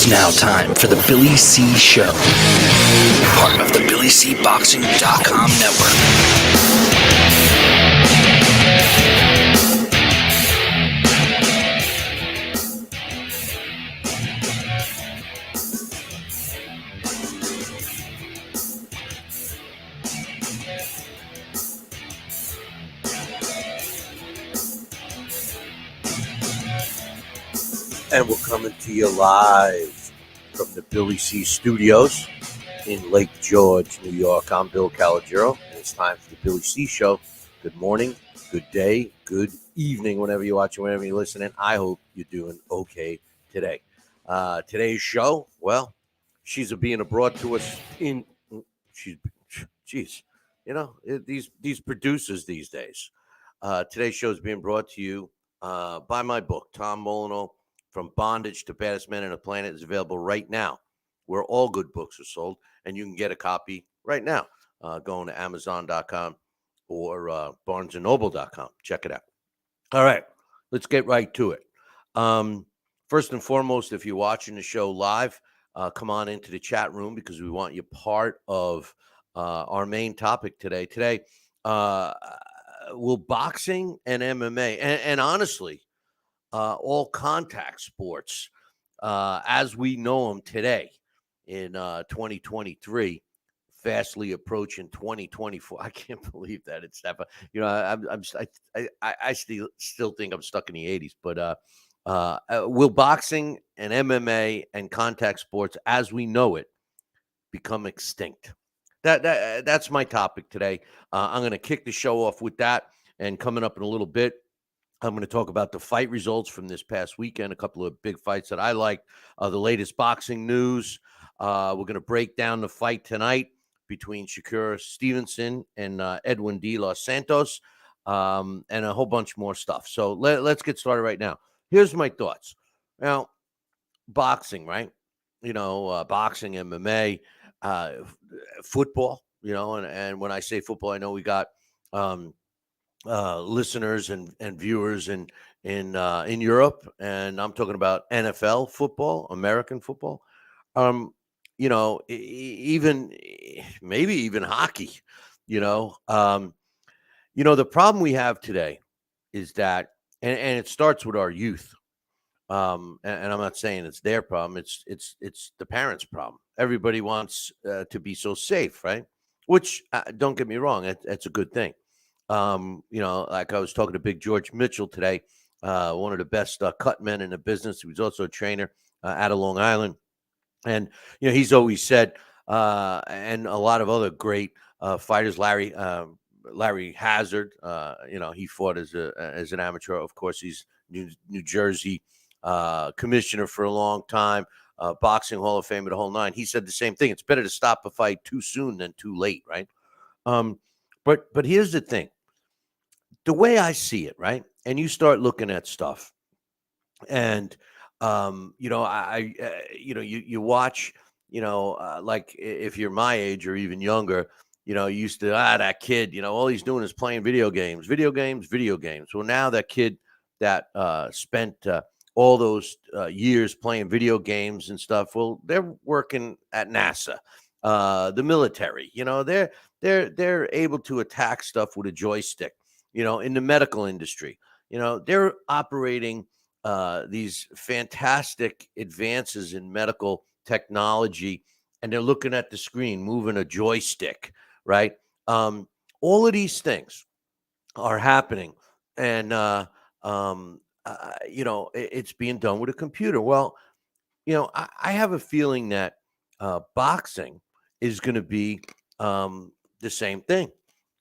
It's now time for the Billy C. Show, part of the BillyCBoxing.com network. And we're coming to you live from the Billy C. Studios in Lake George, New York. I'm Bill Calogero, and it's time for the Billy C. Show. Good morning, good day, good evening, whenever you're watching, whenever you're listening. I hope you're doing okay today. Today's show, well, she's being brought to us in, geez, these producers these days. Today's show is being brought to you by my book, Tom Molyneux, From Bondage to Baddest Men on the Planet, is available right now where all good books are sold, and you can get a copy right now going to Amazon.com or BarnesandNoble.com. Check it out. All right, let's get right to it. First and foremost, if you're watching the show live, come on into the chat room because we want you part of our main topic today. Today, will boxing and MMA, and honestly, all contact sports as we know them today in 2023, fastly approaching 2024. I can't believe that it's that. I still think I'm stuck in the 80s. But will boxing and MMA and contact sports as we know it become extinct? That's my topic today. I'm going to kick the show off with that, and coming up in a little bit, I'm going to talk about the fight results from this past weekend, a couple of big fights that I liked, the latest boxing news. We're going to break down the fight tonight between Shakur Stevenson and Edwin De Los Santos, and a whole bunch more stuff. So let's get started right now. Here's my thoughts. Now, boxing, right? Boxing, MMA, football, and when I say football, I know we got listeners and viewers in Europe, and I'm talking about NFL football, American football. Maybe even hockey. The problem we have today is that, and it starts with our youth. And I'm not saying it's their problem. It's the parents' problem. Everybody wants to be so safe, right? Which don't get me wrong, that's a good thing. Like I was talking to Big George Mitchell today, one of the best cut men in the business. He was also a trainer out of Long Island. And, he's always said, and a lot of other great fighters, Larry Hazard, he fought as an amateur. Of course, he's New Jersey commissioner for a long time, boxing Hall of Fame, the whole nine. He said the same thing. It's better to stop a fight too soon than too late, right? But here's the thing. The way I see it, right? And you start looking at stuff, and you watch, like if you're my age or even younger, you used to that kid, all he's doing is playing video games. Well, now that kid that spent all those years playing video games and stuff, well, they're working at NASA, the military. They're able to attack stuff with a joystick. In the medical industry, they're operating these fantastic advances in medical technology, and they're looking at the screen, moving a joystick, right? All of these things are happening, and it's being done with a computer. Well, I have a feeling that boxing is going to be the same thing.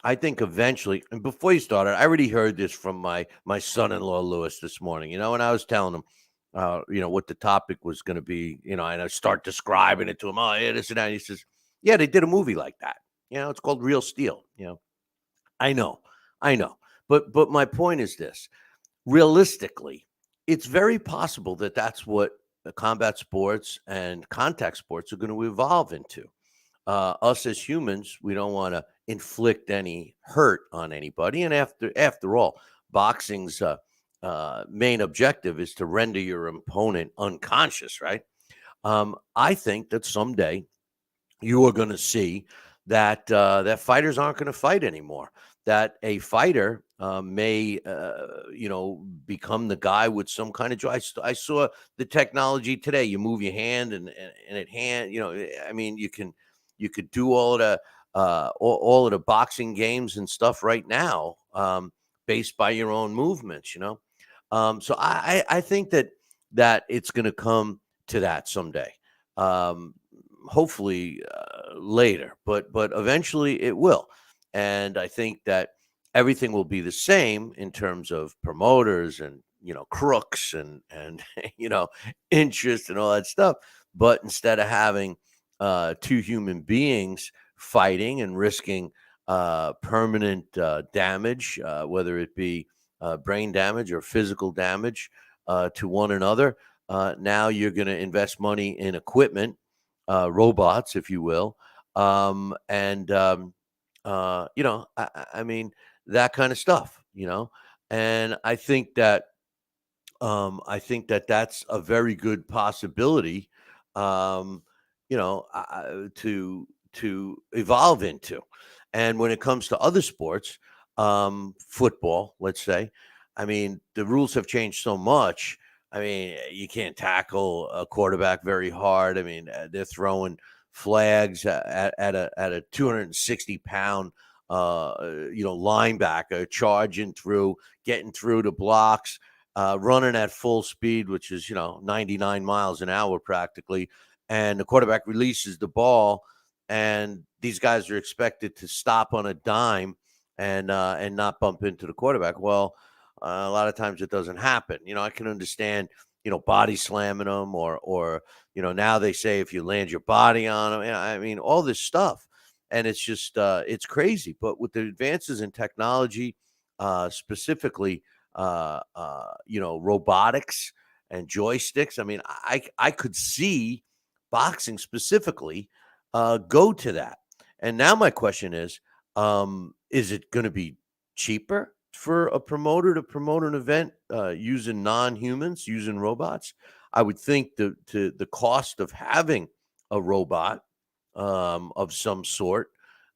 I think eventually, and before you started, I already heard this from my son-in-law, Lewis, this morning, and I was telling him, what the topic was going to be, and I start describing it to him. Oh, yeah, this and that. And he says, yeah, they did a movie like that. It's called Real Steel. I know. But my point is this. Realistically, it's very possible that that's what the combat sports and contact sports are going to evolve into. Us as humans, we don't want to inflict any hurt on anybody. And after all, boxing's main objective is to render your opponent unconscious, right? I think that someday you are going to see that that fighters aren't going to fight anymore. That a fighter may, become the guy with some kind of joy. I saw the technology today. You move your hand and it hand. I mean, you could do all of the boxing games and stuff right now, based by your own movements. So I think that it's going to come to that someday. Um, Hopefully later, but eventually it will. And I think that everything will be the same in terms of promoters and crooks and interest and all that stuff. But instead of having two human beings fighting and risking permanent damage, whether it be brain damage or physical damage to one another, now you're going to invest money in equipment, robots, if you will, I mean that kind of stuff, and I think that that's a very good possibility, um, to evolve into. And when it comes to other sports, football, let's say, I mean, the rules have changed so much. I mean, you can't tackle a quarterback very hard. I mean, they're throwing flags at a 260 pound linebacker charging through, getting through the blocks, running at full speed, which is 99 miles an hour practically, and the quarterback releases the ball, and these guys are expected to stop on a dime and not bump into the quarterback. Well, a lot of times it doesn't happen. I can understand body slamming them, or now they say if you land your body on them. I mean all this stuff, and it's just it's crazy. But with the advances in technology, specifically robotics and joysticks. I mean, I could see boxing specifically go to that. And now my question is it going to be cheaper for a promoter to promote an event using non-humans, using robots? I would think the cost of having a robot of some sort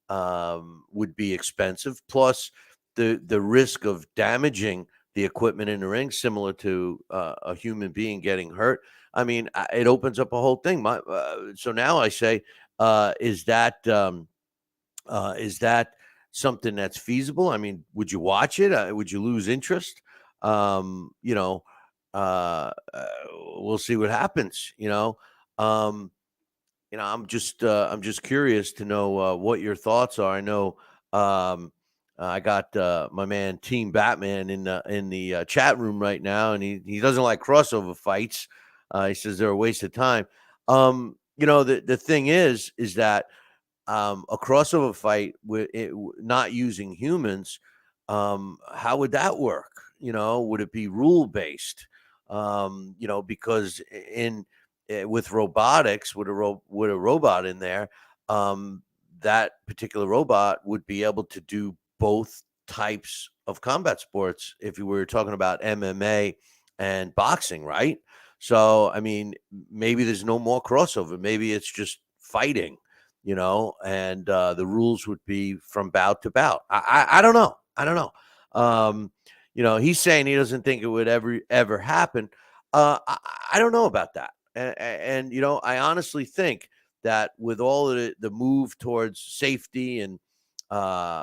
would be expensive. Plus, the risk of damaging the equipment in the ring, similar to a human being getting hurt. I mean, it opens up a whole thing. So now I say, is that something that's feasible? I mean, would you watch it? Would you lose interest? Um, you know, uh, we'll see what happens. Um, I'm just curious to know what your thoughts are. I know I got my man Team Batman in the chat room right now, and he doesn't like crossover fights. He says they're a waste of time. The thing is that a crossover fight with not using humans, how would that work? Would it be rule based? Because with robotics, with a robot in there, that particular robot would be able to do both types of combat sports. If you were talking about MMA and boxing, right? So, I mean, maybe there's no more crossover. Maybe it's just fighting, and the rules would be from bout to bout. I don't know. I don't know. He's saying he doesn't think it would ever happen. I don't know about that. And I honestly think that with all of the move towards safety and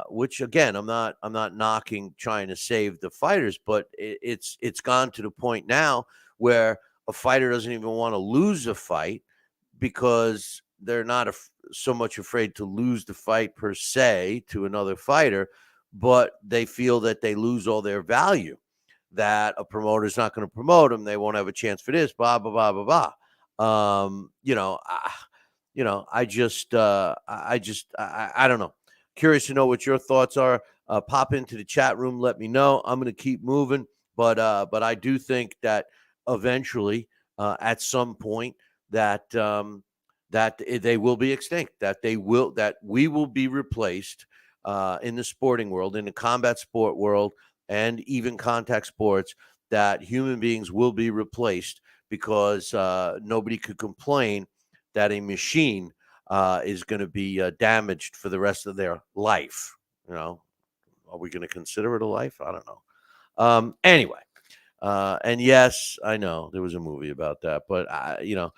which again, I'm not knocking trying to save the fighters, but it's gone to the point now where a fighter doesn't even want to lose a fight because they're not so much afraid to lose the fight per se to another fighter, but they feel that they lose all their value, that a promoter's not going to promote them. They won't have a chance for this, blah, blah, blah, blah, blah. I don't know. Curious to know what your thoughts are. Pop into the chat room. Let me know. I'm going to keep moving, but I do think that eventually, at some point, that they will be extinct. That we will be replaced in the sporting world, in the combat sport world, and even contact sports. That human beings will be replaced because nobody could complain that a machine is going to be damaged for the rest of their life. You know, are we going to consider it a life? I don't know. Anyway, and yes, I know there was a movie about that, but I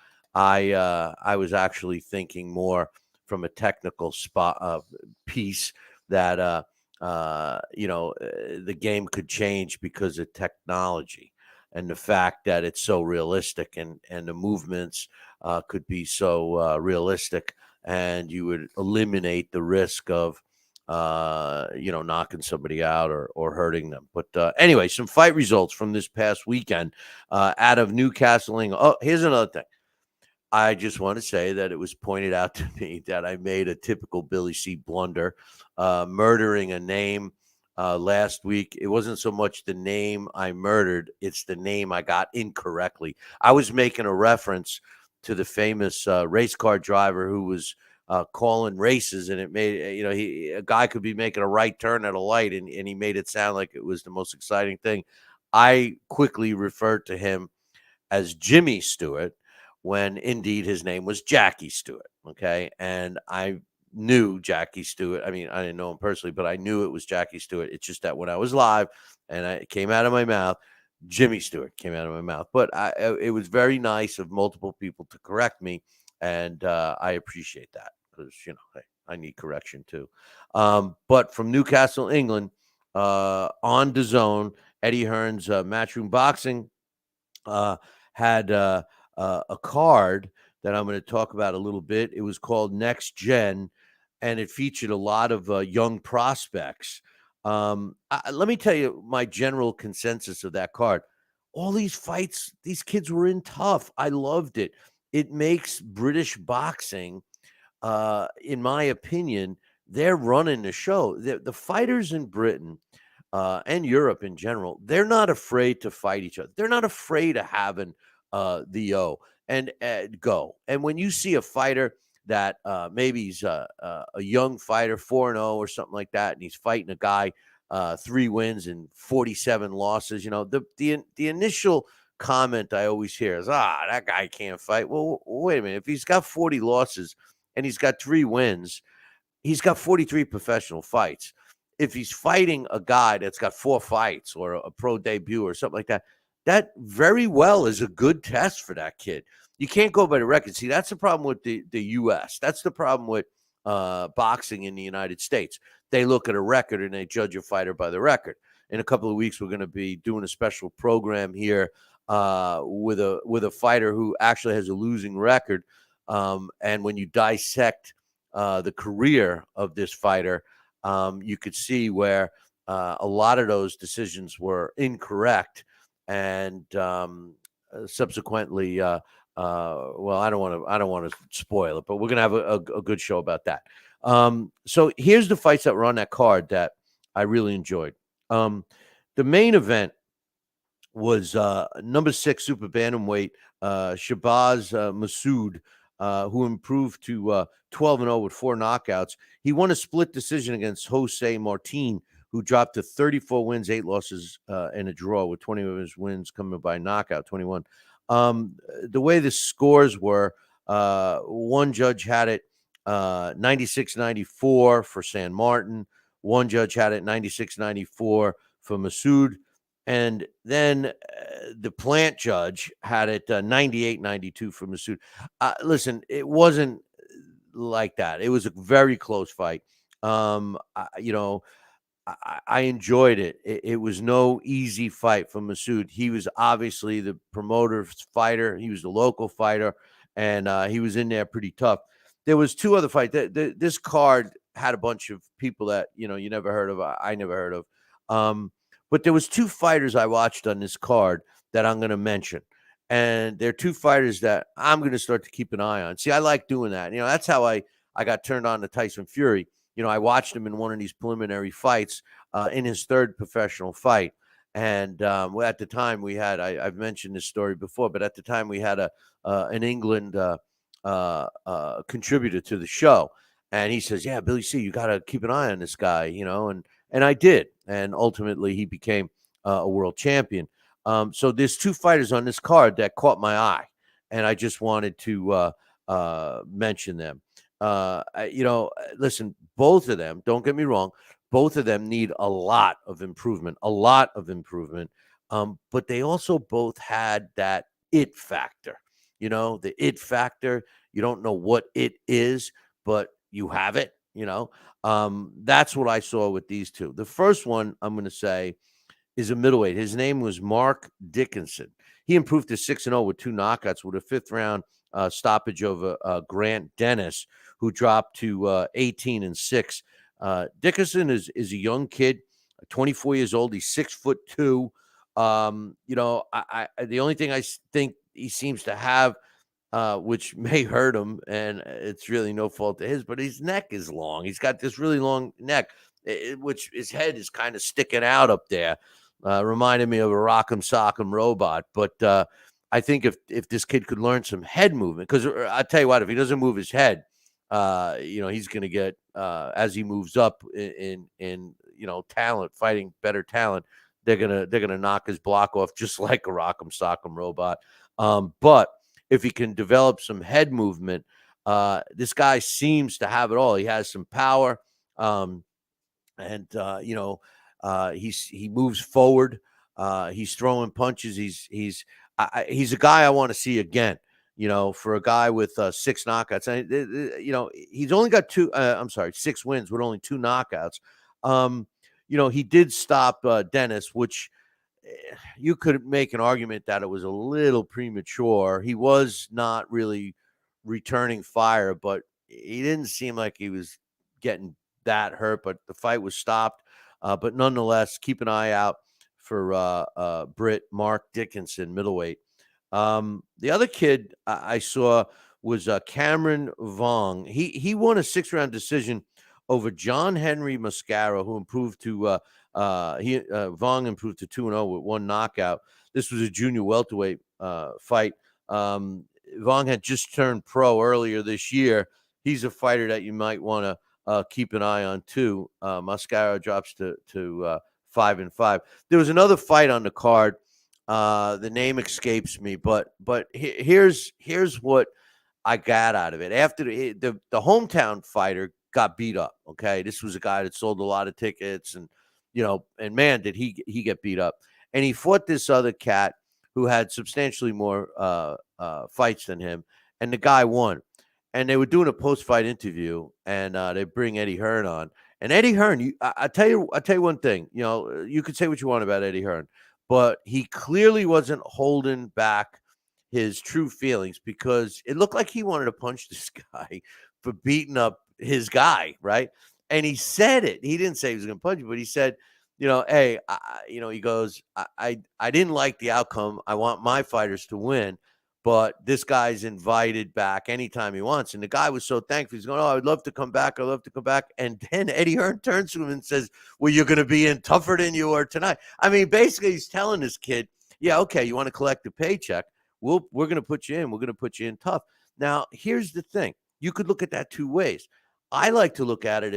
was actually thinking more from a technical spot piece that the game could change because of technology and the fact that it's so realistic and the movements could be so realistic, and you would eliminate the risk of knocking somebody out or hurting them. But anyway, some fight results from this past weekend out of Newcastle, England. Oh, here's another thing. I just want to say that it was pointed out to me that I made a typical Billy C blunder, murdering a name last week. It wasn't so much the name I murdered, it's the name I got incorrectly. I was making a reference to the famous race car driver who was calling races, and it made a guy could be making a right turn at a light, and he made it sound like it was the most exciting thing. I quickly referred to him as Jimmy Stewart when indeed his name was Jackie Stewart. Okay. And I knew Jackie Stewart. I mean, I didn't know him personally, but I knew it was Jackie Stewart. It's just that when I was live and it came out of my mouth, Jimmy Stewart came out of my mouth. But it was very nice of multiple people to correct me. And I appreciate that because, hey, I need correction too. But from Newcastle, England, on DAZN, Eddie Hearn's Matchroom Boxing had a card that I'm going to talk about a little bit. It was called Next Gen, and it featured a lot of young prospects. Let me tell you my general consensus of that card. All these fights, these kids were in tough. I loved it. It makes British boxing, in my opinion, they're running the show. The fighters in Britain and Europe in general, they're not afraid to fight each other. They're not afraid of having the O and go. And when you see a fighter that maybe he's a young fighter, 4-0 or something like that, and he's fighting a guy 3 wins and 47 losses, the initial comment I always hear is, that guy can't fight. Well, wait a minute. If he's got 40 losses and he's got 3 wins, he's got 43 professional fights. If he's fighting a guy that's got 4 fights or a pro debut or something like that, that very well is a good test for that kid. You can't go by the record. See, that's the problem with the U.S. That's the problem with boxing in the United States. They look at a record and they judge a fighter by the record. In a couple of weeks, we're going to be doing a special program here with a fighter who actually has a losing record. And when you dissect the career of this fighter, you could see where a lot of those decisions were incorrect, and subsequently, well, I don't want to spoil it, but we're gonna have a good show about that. So here's the fights that were on that card that I really enjoyed. The main event was number 6 super bantamweight Shabazz Massoud, who improved to 12-0 with 4 knockouts. He won a split decision against Jose Martin, who dropped to 34 wins, 8 losses, and a draw, with 20 of his wins coming by knockout, 21. The way the scores were, one judge had it 96-94 for San Martin. One judge had it 96-94 for Massoud. And then the plant judge had it 98-92 for Massoud. Listen, it wasn't like that. It was a very close fight. I enjoyed it. It was no easy fight for Massoud. He was obviously the promoter's fighter. He was the local fighter, and he was in there pretty tough. There was 2 other fights. This card had a bunch of people that, you never heard of. I never heard of. But there was 2 fighters I watched on this card that I'm going to mention. And they're 2 fighters that I'm going to start to keep an eye on. See, I like doing that. That's how I got turned on to Tyson Fury. I watched him in one of these preliminary fights in his 3rd professional fight. And at the time we had, I've mentioned this story before, but at the time we had an England contributor to the show. And he says, yeah, Billy C, you got to keep an eye on this guy, and I did. And ultimately he became a world champion. So there's two fighters on this card that caught my eye, and I just wanted to mention them. Listen, both of them, don't get me wrong, both of them need a lot of improvement, a lot of improvement. But they also both had that it factor, the it factor. You don't know what it is, but you have it, That's what I saw with these two. The first one I'm going to say is a middleweight. His name was Mark Dickinson. He improved to 6-0 with two knockouts with a fifth round stoppage over Grant Dennis, who dropped to 18-6. Dickinson is a young kid, 24 years old. He's 6'2". The only thing I think he seems to have, which may hurt him, and it's really no fault of his, but his neck is long. He's got this really long neck, which his head is kind of sticking out up there. Reminded me of a Rock'em Sock'em Robot. But I think if this kid could learn some head movement, because I tell you what, if he doesn't move his head, he's going to get as he moves up in talent, fighting better talent. They're gonna knock his block off just like a Rock'em Sock'em Robot. But if he can develop some head movement, this guy seems to have it all. He has some power, and he moves forward. He's throwing punches. He's a guy I want to see again. For a guy with 6 knockouts, he's only got 6 wins with only 2 knockouts. He did stop Dennis, which you could make an argument that it was a little premature. He was not really returning fire, but he didn't seem like he was getting that hurt. But the fight was stopped. But nonetheless, keep an eye out for Mark Dickinson, middleweight. The other kid I saw was Cameron Vong. He won a 6-round decision over John Henry Mascara, who improved to Vong improved to 2-0 with 1 knockout. This was a junior welterweight fight. Vong had just turned pro earlier this year. He's a fighter that you might want to keep an eye on too. Mascara drops to 5-5. There was another fight on the card. The name escapes me, but here's what I got out of it. After the hometown fighter got beat up. Okay, this was a guy that sold a lot of tickets, and man, did he get beat up. And he fought this other cat who had substantially more fights than him, and the guy won. And they were doing a post-fight interview, and they bring Eddie Hearn on. And Eddie Hearn, I tell you one thing. You could say what you want about Eddie Hearn, but he clearly wasn't holding back his true feelings, because it looked like he wanted to punch this guy for beating up his guy, right? And he said it. He didn't say he was going to punch him, but he said, hey, he goes, I didn't like the outcome. I want my fighters to win, but this guy's invited back anytime he wants. And the guy was so thankful. He's going, I would love to come back. I'd love to come back. And then Eddie Hearn turns to him and says, well, you're going to be in tougher than you are tonight. I mean, basically he's telling this kid, yeah, okay, you want to collect a paycheck? We're going to put you in. We're going to put you in tough. Now, here's the thing. You could look at that two ways. I like to look at it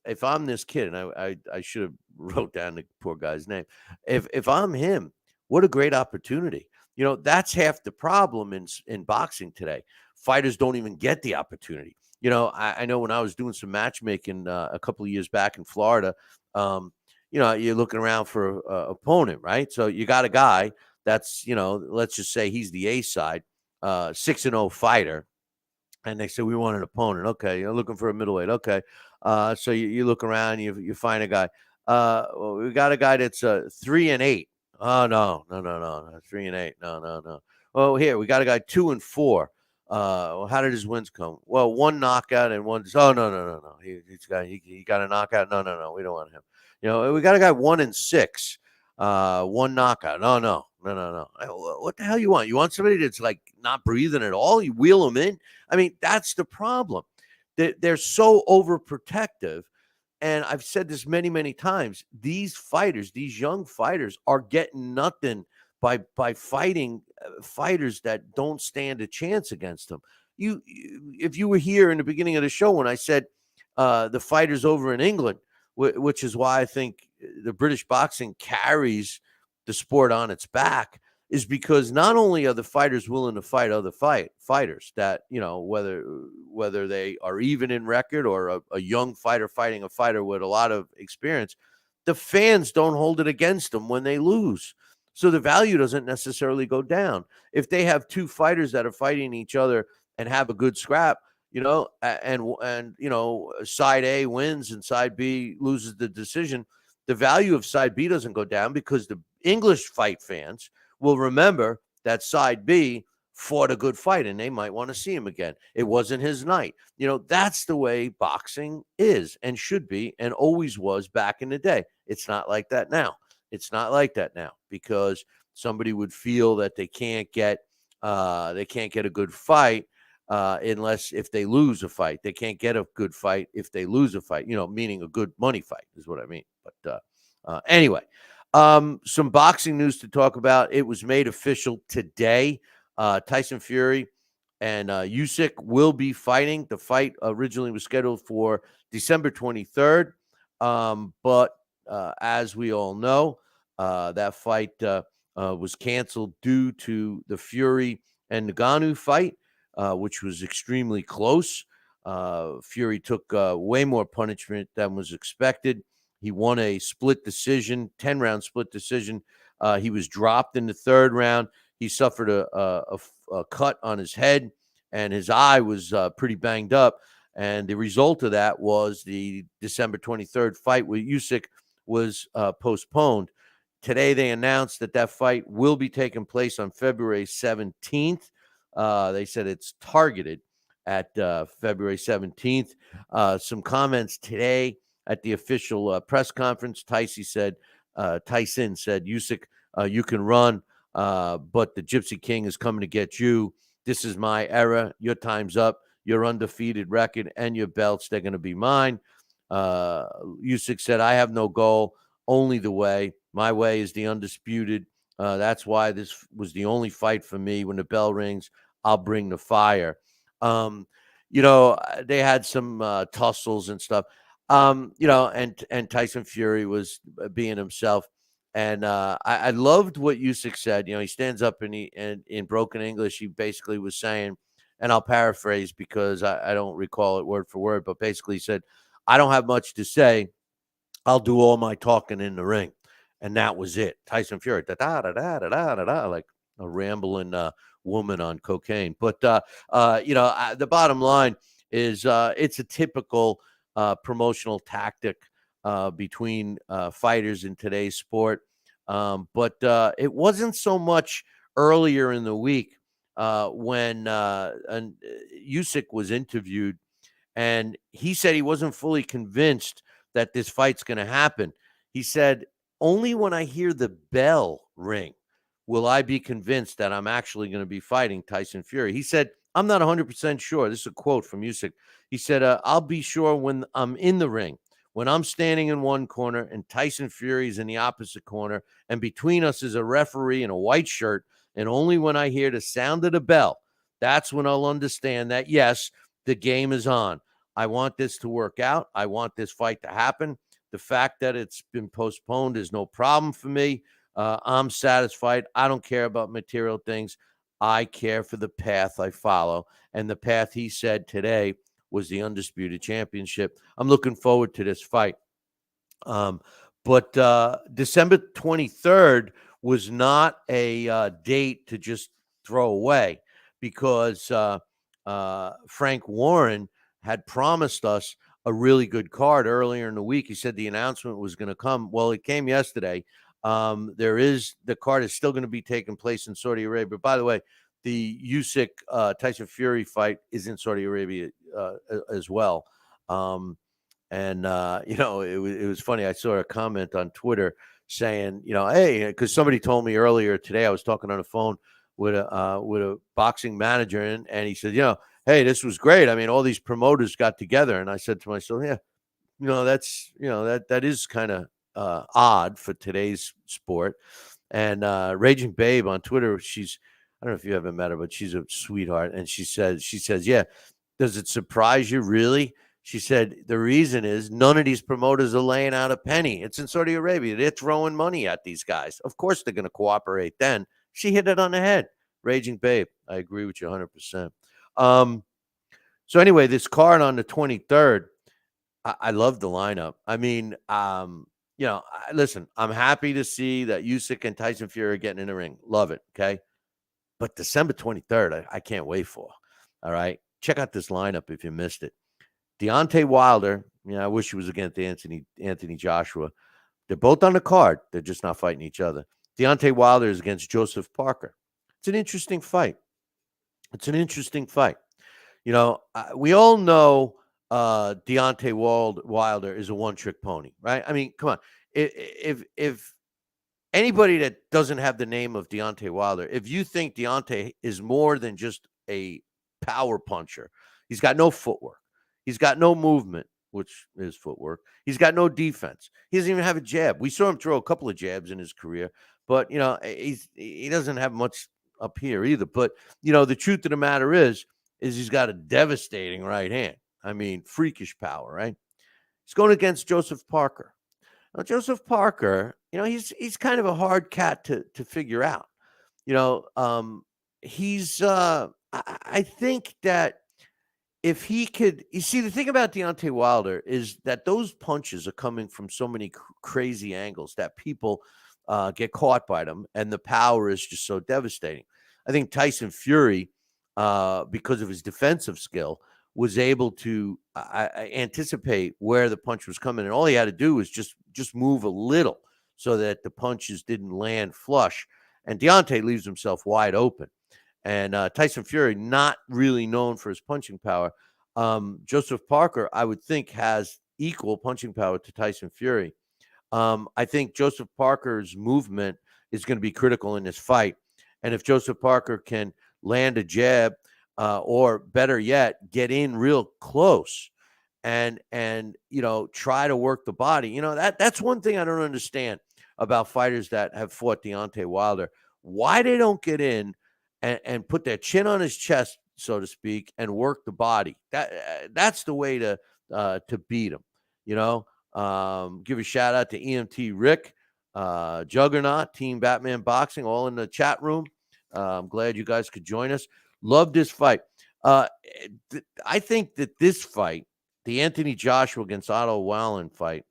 if I'm this kid, and I should have wrote down the poor guy's name. If I'm him, what a great opportunity. That's half the problem in boxing today. Fighters don't even get the opportunity. I know when I was doing some matchmaking a couple of years back in Florida, you're looking around for an opponent, right? So you got a guy that's, let's just say he's the A side, 6-0 fighter. And they say, we want an opponent. Okay, you're looking for a middleweight. Okay. So you look around, you find a guy. Well, we got a guy that's 3-8. Oh, no. 3-8. No. Well, here, we got a guy 2-4. Well, how did his wins come? Well, 1 knockout and 1. Oh, no. He got a knockout. No. We don't want him. We got a guy 1-6. 1 knockout. No. What the hell you want? You want somebody that's like not breathing at all? You wheel them in? I mean, that's the problem. They're so overprotective. And I've said this many, many times. These fighters, these young fighters, are getting nothing by fighting fighters that don't stand a chance against them. If you were here in the beginning of the show when I said the fighters over in England, which is why I think the British boxing carries the sport on its back is because not only are the fighters willing to fight other fighters that, whether they are even in record or a young fighter fighting a fighter with a lot of experience, the fans don't hold it against them when they lose. So the value doesn't necessarily go down. If they have two fighters that are fighting each other and have a good scrap, side A wins and side B loses the decision, the value of side B doesn't go down because the English fight fans will remember that side B fought a good fight and they might want to see him again. It wasn't his night. That's the way boxing is and should be and always was back in the day. It's not like that now. It's not like that now because somebody would feel that they can't get a good fight unless if they lose a fight. They can't get a good fight if they lose a fight, meaning a good money fight is what I mean. But anyway, some boxing news to talk about. It was made official today. Tyson Fury and Usyk will be fighting. The fight originally was scheduled for December 23rd. But as we all know, that fight was canceled due to the Fury and Ngannou fight, which was extremely close. Fury took way more punishment than was expected. He won a split decision, 10-round split decision. He was dropped in the third round. He suffered a cut on his head, and his eye was pretty banged up. And the result of that was the December 23rd fight with Usyk was postponed. Today, they announced that fight will be taking place on February 17th. They said it's targeted at February 17th. Some comments today at the official press conference. Tyson said, Usyk, you can run, but the Gypsy King is coming to get you. This is my era. Your time's up. Your undefeated record and your belts, they're going to be mine. Usyk said, I have no goal, only the way. My way is the undisputed. That's why this was the only fight for me. When the bell rings, I'll bring the fire. They had some tussles and stuff. And Tyson Fury was being himself. And I loved what Usyk said. He stands up and in broken English, he basically was saying, and I'll paraphrase because I don't recall it word for word, but basically he said, I don't have much to say. I'll do all my talking in the ring. And that was it. Tyson Fury, da-da-da-da-da-da-da, like a rambling woman on cocaine. But, the bottom line is it's a typical promotional tactic between fighters in today's sport. But it wasn't so much earlier in the week when Usyk was interviewed, and he said he wasn't fully convinced that this fight's going to happen. He said, only when I hear the bell ring will I be convinced that I'm actually going to be fighting Tyson Fury. He said, I'm not 100% sure. This is a quote from Usyk. He said, I'll be sure when I'm in the ring, when I'm standing in one corner and Tyson Fury is in the opposite corner, and between us is a referee in a white shirt, and only when I hear the sound of the bell, that's when I'll understand that, yes, the game is on. I want this to work out. I want this fight to happen. The fact that it's been postponed is no problem for me. I'm satisfied. I don't care about material things. I care for the path I follow. And the path, he said today, was the undisputed championship. I'm looking forward to this fight. But December 23rd was not a date to just throw away because Frank Warren had promised us a really good card earlier in the week. He said the announcement was going to come. Well, it came yesterday. The card is still going to be taking place in Saudi Arabia. By the way, the Usyk Tyson Fury fight is in Saudi Arabia as well. It was funny. I saw a comment on Twitter saying, hey, because somebody told me earlier today, I was talking on the phone with a boxing manager, and he said, hey, this was great. I mean, all these promoters got together, and I said to myself, yeah, that is kind of odd for today's sport. And Raging Babe on Twitter, I don't know if you ever met her, but she's a sweetheart, and she says, yeah, does it surprise you really? She said the reason is none of these promoters are laying out a penny. It's in Saudi Arabia. They're throwing money at these guys. Of course they're going to cooperate then. She hit it on the head. Raging Babe. I agree with you 100%. So anyway, this card on the 23rd, I love the lineup. I mean, listen, I'm happy to see that Usyk and Tyson Fury are getting in the ring. Love it, okay? But December 23rd, I can't wait for. All right? Check out this lineup if you missed it. Deontay Wilder, I wish he was against Anthony Joshua. They're both on the card. They're just not fighting each other. Deontay Wilder is against Joseph Parker. It's an interesting fight. We all know Deontay Wilder is a one-trick pony, right? I mean, come on. If anybody that doesn't have the name of Deontay Wilder, if you think Deontay is more than just a power puncher, he's got no footwork. He's got no movement, which is footwork. He's got no defense. He doesn't even have a jab. We saw him throw a couple of jabs in his career, but he doesn't have much up here either. But the truth of the matter is he's got a devastating right hand. I mean, freakish power, right? He's going against Joseph Parker. Now, Joseph Parker, he's kind of a hard cat to figure out. I think that if he could, you see, the thing about Deontay Wilder is that those punches are coming from so many crazy angles that people get caught by them, and the power is just so devastating. I think Tyson Fury, because of his defensive skill, was able to anticipate where the punch was coming, and all he had to do was just move a little so that the punches didn't land flush. And Deontay leaves himself wide open. And Tyson Fury, not really known for his punching power. Joseph Parker, I would think, has equal punching power to Tyson Fury. I think Joseph Parker's movement is going to be critical in this fight. And if Joseph Parker can land a jab, or better yet, get in real close and try to work the body, that's one thing I don't understand about fighters that have fought Deontay Wilder. Why they don't get in and put their chin on his chest, so to speak, and work the body. That's the way to beat him. Give a shout out to EMT Rick, Juggernaut, Team Batman Boxing, all in the chat room. I'm glad you guys could join us. Love this fight. I think that this fight, the Anthony Joshua against Otto Wallin fight,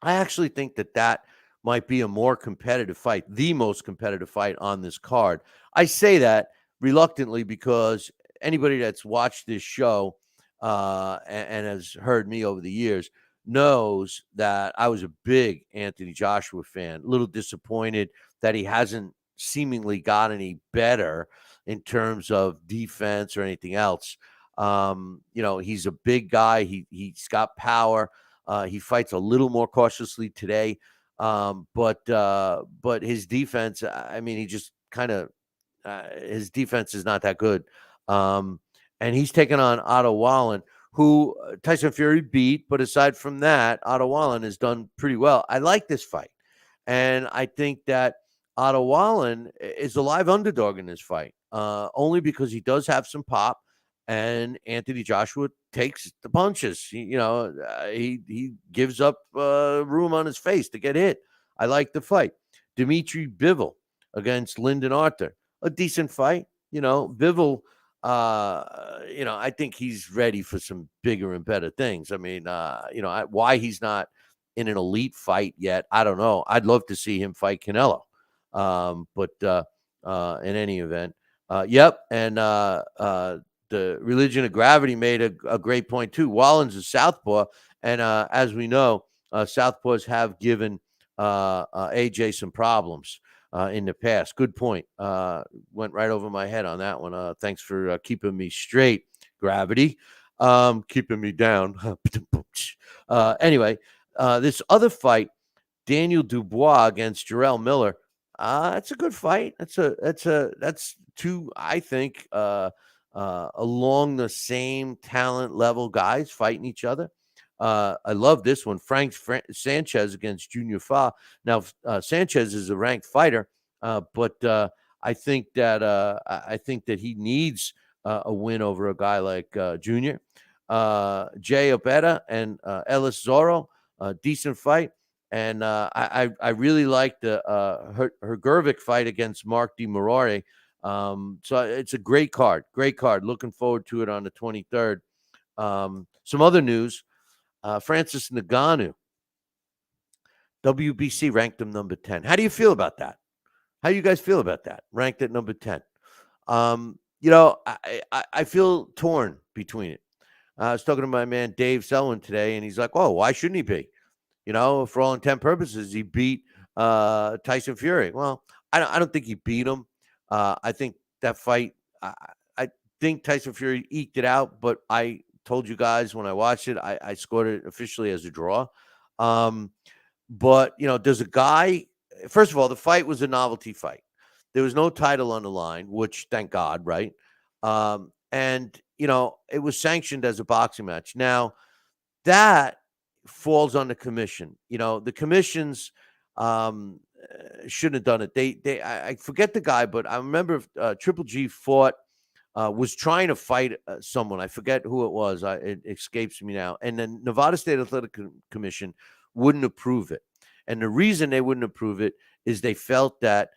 I actually think that might be a more competitive fight, the most competitive fight on this card. I say that reluctantly because anybody that's watched this show and has heard me over the years knows that I was a big Anthony Joshua fan. A little disappointed that he hasn't seemingly got any better in terms of defense or anything else. He's a big guy. He's got power. He fights a little more cautiously today. But his defense, he just kind of, his defense is not that good. And he's taken on Otto Wallin, who Tyson Fury beat. But aside from that, Otto Wallin has done pretty well. I like this fight. And I think that Otto Wallin is a live underdog in this fight, only because he does have some pop. And Anthony Joshua takes the punches. He gives up room on his face to get hit. I like the fight. Dimitri Bivol against Lyndon Arthur. A decent fight. Bivol, I think he's ready for some bigger and better things. Why he's not in an elite fight yet, I don't know. I'd love to see him fight Canelo. But in any event, yep. And the Religion of Gravity made a great point too. Wallin's a southpaw, and as we know, southpaws have given AJ some problems in the past. Good point. Went right over my head on that one. Thanks for keeping me straight, Gravity. Keeping me down. Anyway, this other fight, Daniel Dubois against Jarrell Miller. It's a good fight. That's two, I think, along the same talent level guys fighting each other. I love this one. Frank Sanchez against Junior Fa. Now, Sanchez is a ranked fighter, but I think that he needs a win over a guy like Junior. Jay Obeda and Ellis Zorro. Decent fight. And I really liked the Hergervik fight against Mark DiMarore. So it's a great card. Great card. Looking forward to it on the 23rd. Some other news. Francis Ngannou, WBC ranked him number 10. How do you feel about that? How do you guys feel about that? Ranked at number 10. I feel torn between it. I was talking to my man Dave Selwyn today, and he's like, "Oh, why shouldn't he be? For all intent purposes, he beat Tyson Fury." Well, I don't think he beat him. I think that fight. I think Tyson Fury eked it out, but I told you guys when I watched it, I scored it officially as a draw. But there's a guy. First of all, the fight was a novelty fight. There was no title on the line, which thank God, right? And it was sanctioned as a boxing match. Now that falls on the commission. The commissions shouldn't have done it. I forget the guy, but I remember Triple G was trying to fight someone. I forget who it was. It escapes me now. And then Nevada State Athletic Commission wouldn't approve it. And the reason they wouldn't approve it is they felt that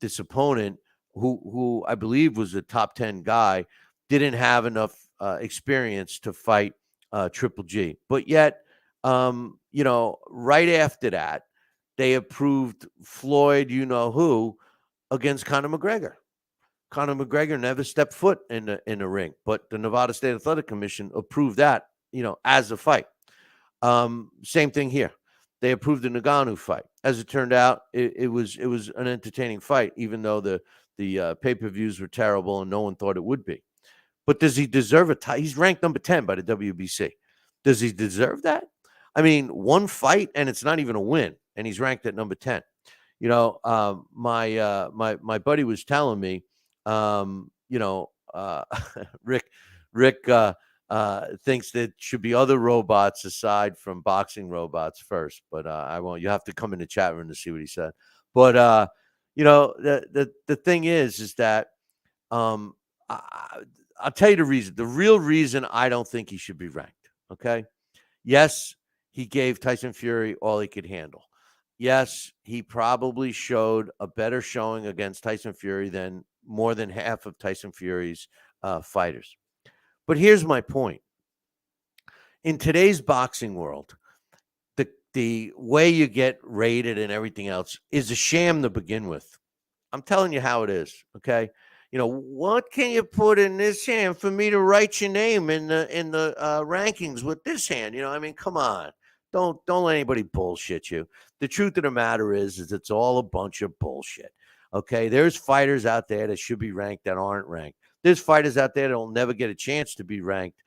this opponent, who I believe was a top 10 guy, didn't have enough experience to fight Triple G. But yet, right after that, they approved Floyd, who, against Conor McGregor. Conor McGregor never stepped foot in the ring, but the Nevada State Athletic Commission approved that, as a fight. Same thing here. They approved the Ngannou fight. As it turned out, it was an entertaining fight, even though the pay-per-views were terrible and no one thought it would be. But does he deserve a title? He's ranked number 10 by the WBC. Does he deserve that? I mean, one fight and it's not even a win, and he's ranked at number 10. My buddy was telling me, Rick thinks there should be other robots aside from boxing robots first, but I won't. You have to come in the chat room to see what he said. But the thing is that I'll tell you the reason. The real reason I don't think he should be ranked. Okay. Yes, he gave Tyson Fury all he could handle. Yes, he probably showed a better showing against Tyson Fury than more than half of Tyson Fury's fighters. But here's my point. In today's boxing world, the way you get rated and everything else is a sham to begin with. I'm telling you how it is, okay? What can you put in this hand for me to write your name in the rankings with this hand? Come on. Don't let anybody bullshit you. The truth of the matter is it's all a bunch of bullshit. Okay, there's fighters out there that should be ranked that aren't ranked. There's fighters out there that will never get a chance to be ranked.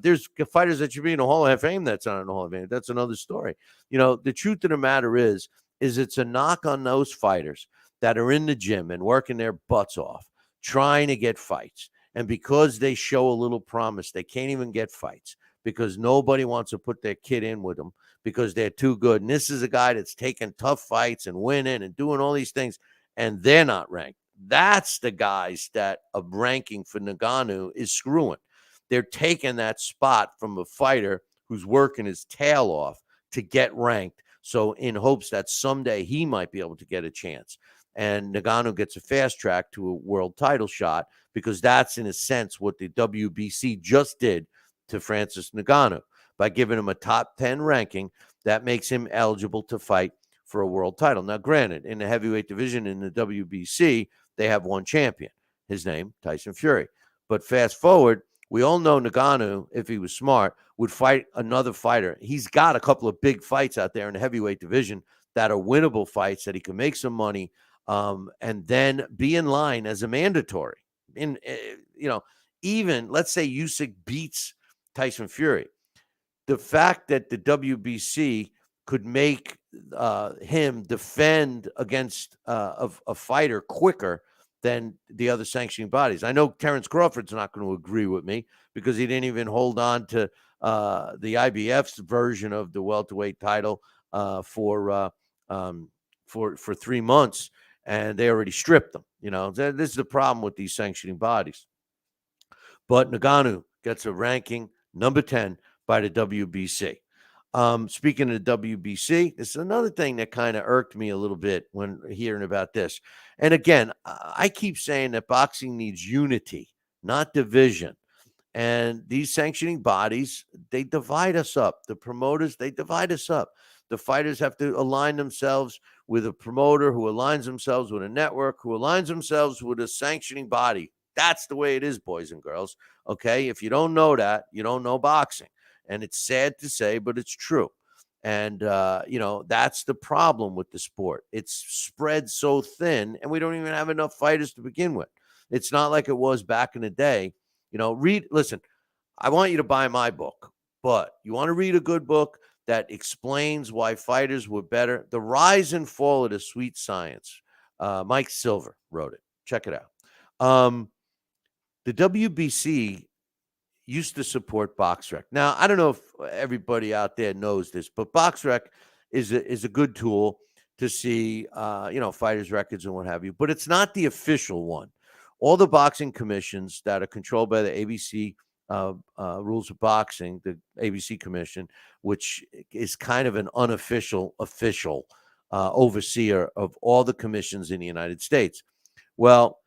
There's fighters that should be in the Hall of Fame that's not in the Hall of Fame. That's another story. The truth of the matter is it's a knock on those fighters that are in the gym and working their butts off, trying to get fights. And because they show a little promise, they can't even get fights because nobody wants to put their kid in with them because they're too good. And this is a guy that's taking tough fights and winning and doing all these things, and they're not ranked. That's the guys that a ranking for Ngannou is screwing. They're taking that spot from a fighter who's working his tail off to get ranked. So in hopes that someday he might be able to get a chance. And Ngannou gets a fast track to a world title shot because that's, in a sense, what the WBC just did to Francis Ngannou by giving him a top 10 ranking that makes him eligible to fight for a world title. Now, granted, in the heavyweight division in the WBC, they have one champion, his name, Tyson Fury. But fast forward, we all know Ngannou, if he was smart, would fight another fighter. He's got a couple of big fights out there in the heavyweight division that are winnable fights that he can make some money and then be in line as a mandatory. Even let's say Usyk beats Tyson Fury. The fact that the WBC could make him defend against a fighter quicker than the other sanctioning bodies. I know Terrence Crawford's not going to agree with me because he didn't even hold on to the IBF's version of the welterweight title for 3 months, and they already stripped them. This is the problem with these sanctioning bodies. But Ngannou gets a ranking number 10 by the WBC. Speaking of the WBC, this is another thing that kind of irked me a little bit when hearing about this. And again, I keep saying that boxing needs unity, not division. And these sanctioning bodies, they divide us up. The promoters, they divide us up. The fighters have to align themselves with a promoter who aligns themselves with a network, who aligns themselves with a sanctioning body. That's the way it is, boys and girls. Okay. If you don't know that, you don't know boxing. And it's sad to say, but it's true. And, that's the problem with the sport. It's spread so thin, and we don't even have enough fighters to begin with. It's not like it was back in the day. Listen, I want you to buy my book, but you want to read a good book that explains why fighters were better. The Rise and Fall of the Sweet Science. Mike Silver wrote it. Check it out. The WBC used to support BoxRec. Now, I don't know if everybody out there knows this, but BoxRec is a good tool to see, fighters' records and what have you, but it's not the official one. All the boxing commissions that are controlled by the ABC Rules of Boxing, the ABC Commission, which is kind of an unofficial official overseer of all the commissions in the United States. Well,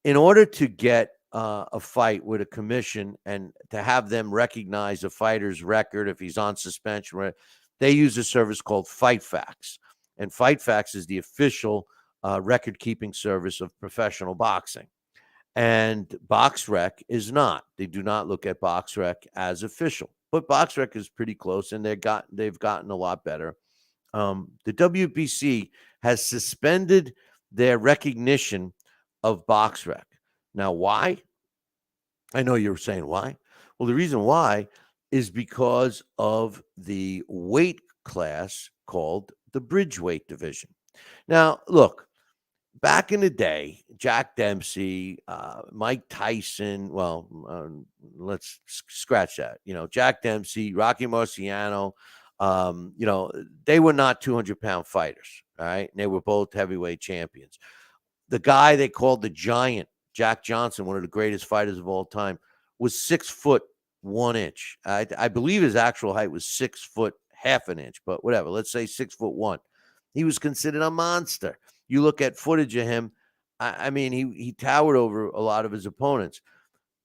in order to get a fight with a commission and to have them recognize a fighter's record if he's on suspension, they use a service called FightFax. And FightFax is the official record-keeping service of professional boxing. And BoxRec is not. They do not look at BoxRec as official. But BoxRec is pretty close, and they've gotten a lot better. The WBC has suspended their recognition of BoxRec. Now, why? I know you're saying why. Well, the reason why is because of the weight class called the bridgeweight division. Now, look, back in the day, Jack Dempsey, Mike Tyson, let's scratch that. Jack Dempsey, Rocky Marciano, they were not 200-pound fighters, all right? And they were both heavyweight champions. The guy they called the Giant, Jack Johnson, one of the greatest fighters of all time, was 6'1". I believe his actual height was 6 foot half an inch, but whatever. Let's say 6'1". He was considered a monster. You look at footage of him, I mean, he towered over a lot of his opponents.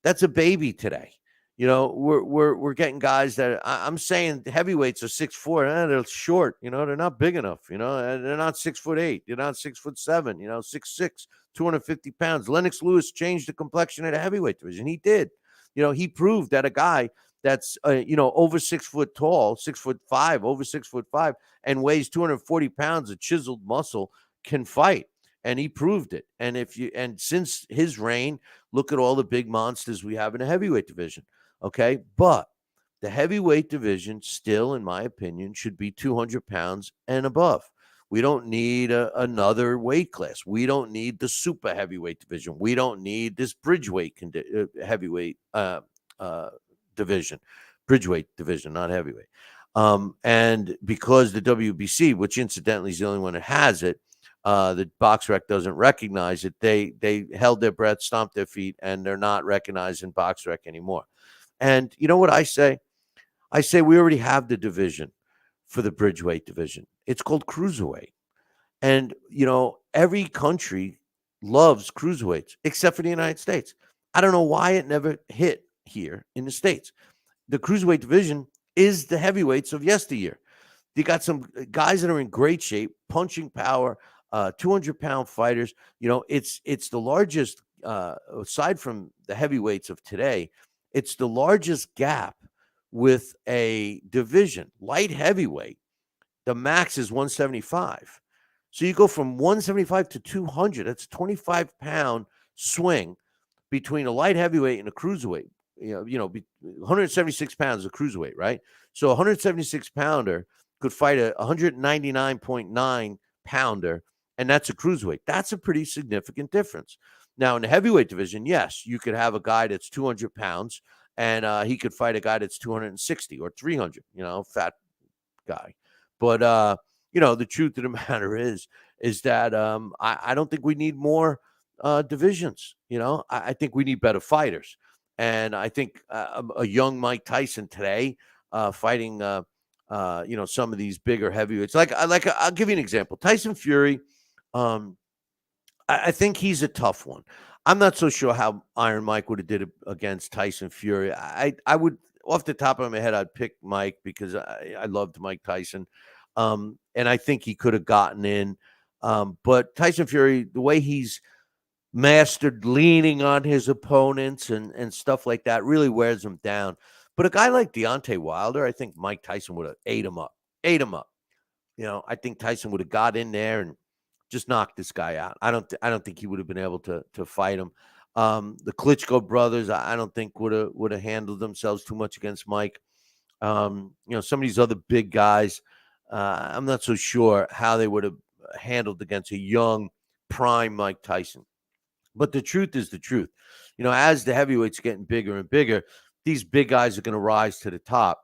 That's a baby today. We're getting guys that I'm saying heavyweights are 6'4". They're short. They're not big enough. They're not 6'8". They're not 6'7". 6'6", 250 pounds. Lennox Lewis changed the complexion of the heavyweight division. He did. He proved that a guy that's over 6 foot tall, 6'5", over 6'5", and weighs 240 pounds of chiseled muscle can fight. And he proved it. And since his reign, look at all the big monsters we have in the heavyweight division. Okay. But the heavyweight division still, in my opinion, should be 200 pounds and above. We don't need another weight class. We don't need the super heavyweight division. We don't need this bridgeweight heavyweight division. Bridgeweight division, not heavyweight. And because the WBC, which incidentally is the only one that has it, the BoxRec doesn't recognize it. They held their breath, stomped their feet, and they're not recognizing BoxRec anymore. And you know what I say? I say we already have the division for the bridgeweight division. It's called cruiserweight. And, every country loves cruiserweights except for the United States. I don't know why it never hit here in the States. The cruiserweight division is the heavyweights of yesteryear. You got some guys that are in great shape, punching power, 200-pound fighters. It's the largest, aside from the heavyweights of today, it's the largest gap with a division. Light heavyweight, the max is 175. So you go from 175 to 200. That's a 25-pound swing between a light heavyweight and a cruiserweight. 176 pounds is a cruiserweight, right? So a 176-pounder could fight a 199.9 pounder, and that's a cruiserweight. That's a pretty significant difference. Now, in the heavyweight division, yes, you could have a guy that's 200 pounds, and he could fight a guy that's 260 or 300, fat guy. But, the truth of the matter is that I don't think we need more divisions. I think we need better fighters. And I think a young Mike Tyson today fighting, some of these bigger heavyweights. I'll give you an example. Tyson Fury. Um, I think he's a tough one. I'm not so sure how Iron Mike would have did it against Tyson Fury. I would, off the top of my head, I'd pick Mike because I loved Mike Tyson, and I think he could have gotten in. But Tyson Fury, the way he's mastered leaning on his opponents and stuff like that, really wears him down. But a guy like Deontay Wilder, I think Mike Tyson would have ate him up. Ate him up. I think Tyson would have got in there and just knocked this guy out. I don't think he would have been able to fight him. The Klitschko brothers, I don't think would have handled themselves too much against Mike. Some of these other big guys, I'm not so sure how they would have handled against a young prime Mike Tyson. But the truth is the truth. As the heavyweights getting bigger and bigger, these big guys are going to rise to the top.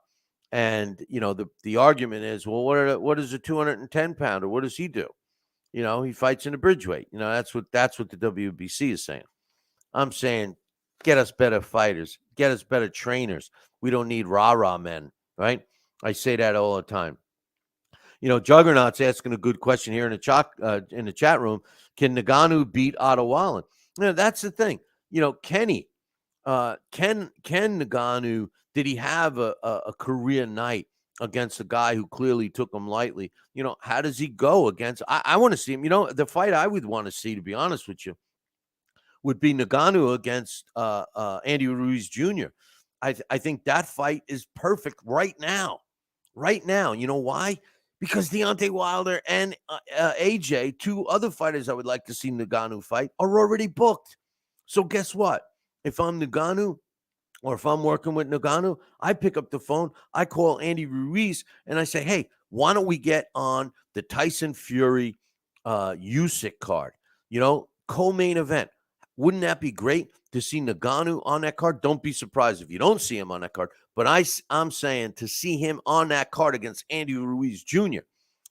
And the argument is, well, what is a 210 pounder? What does he do? He fights in a bridgeweight. That's what the WBC is saying. I'm saying, get us better fighters, get us better trainers. We don't need rah-rah men, right? I say that all the time. Juggernaut's asking a good question here in the chat room. Can Ngannou beat Otto Wallen? That's the thing. Kenny, Ken Ngannou, did he have a career night against a guy who clearly took him lightly? How does he go against? I want to see him. The fight I would want to see, to be honest with you, would be Ngannou against Andy Ruiz Jr. I think that fight is perfect right now. Right now. You know why? Because Deontay Wilder and AJ, two other fighters I would like to see Ngannou fight, are already booked. So guess what? If I'm Ngannou, or if I'm working with Ngannou, I pick up the phone, I call Andy Ruiz, and I say, hey, why don't we get on the Tyson Fury Usyk card? Co-main event. Wouldn't that be great to see Ngannou on that card? Don't be surprised if you don't see him on that card. But I'm saying to see him on that card against Andy Ruiz Jr.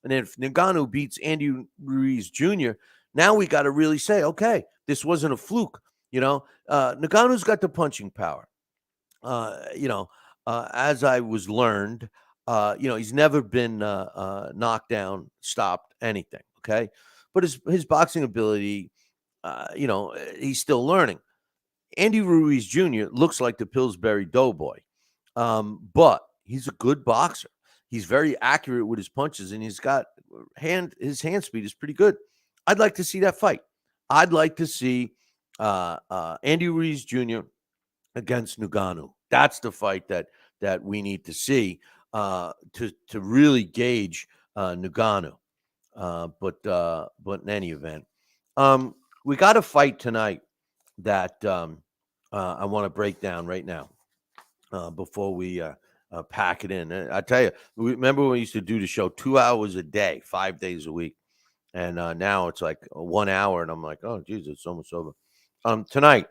And if Ngannou beats Andy Ruiz Jr., now we got to really say, okay, this wasn't a fluke. Ngannou's got the punching power. As I was learned, he's never been knocked down, stopped, anything. Okay. But his boxing ability, he's still learning. Andy Ruiz Jr. looks like the Pillsbury Doughboy, but he's a good boxer. He's very accurate with his punches, and his hand speed is pretty good. I'd like to see that fight. I'd like to see Andy Ruiz Jr. against Ngannou. That's the fight that we need to see to really gauge Ngannou. But in any event, we got a fight tonight that I want to break down right now before we pack it in. I tell you, remember when we used to do the show 2 hours a day, 5 days a week, and now it's like 1 hour, and I'm like, oh, geez, it's almost over. Tonight,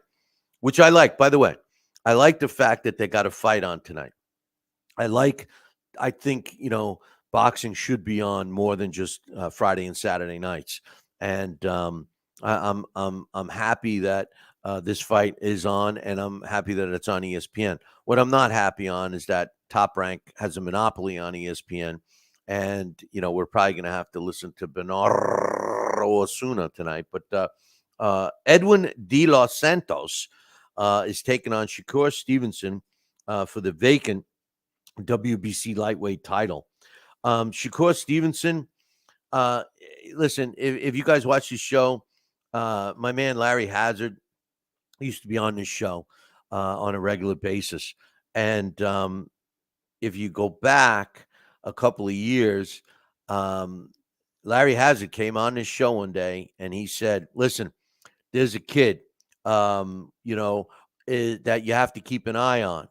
which I like, by the way. I like the fact that they got a fight on tonight. I think, boxing should be on more than just Friday and Saturday nights. And I'm happy that this fight is on, and I'm happy that it's on ESPN. What I'm not happy on is that Top Rank has a monopoly on ESPN. And, we're probably going to have to listen to Bernardo Osuna tonight. But Edwin De Los Santos is taking on Shakur Stevenson for the vacant WBC lightweight title. Shakur Stevenson, listen, if you guys watch this show, my man Larry Hazard used to be on this show on a regular basis. And if you go back a couple of years, Larry Hazard came on this show one day and he said, listen, there's a kid, that you have to keep an eye on.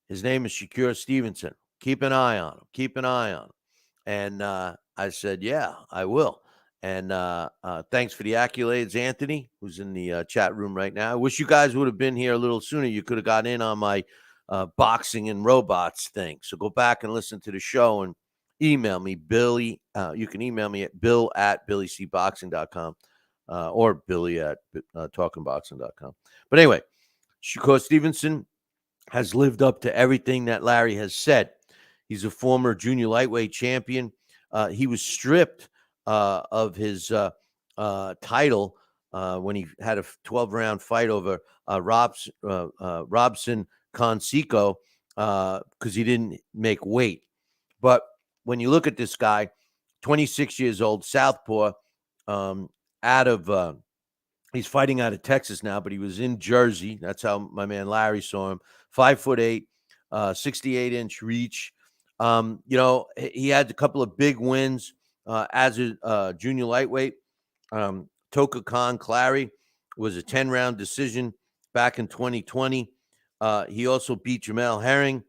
His name is Shakur Stevenson. Keep an eye on him. Keep an eye on him. And I said, yeah, I will. And thanks for the accolades, Anthony, who's in the chat room right now. I wish you guys would have been here a little sooner. You could have got in on my boxing and robots thing. So go back and listen to the show and email me, Billy. You can email me at bill@billycboxing.com. Or Billy at talkingboxing.com. But anyway, Shakur Stevenson, has lived up to everything that Larry has said. He's a former junior lightweight champion. He was stripped of his title when he had a 12-round fight over Robson Conseco because he didn't make weight. But when you look at this guy, 26 years old, southpaw, out of he's fighting out of Texas now, but he was in Jersey. That's how my man Larry saw him. 5'8", 68-inch reach. He had a couple of big wins as a junior lightweight. Toka Khan Clary was a 10-round decision back in 2020. He also beat Jamel Herring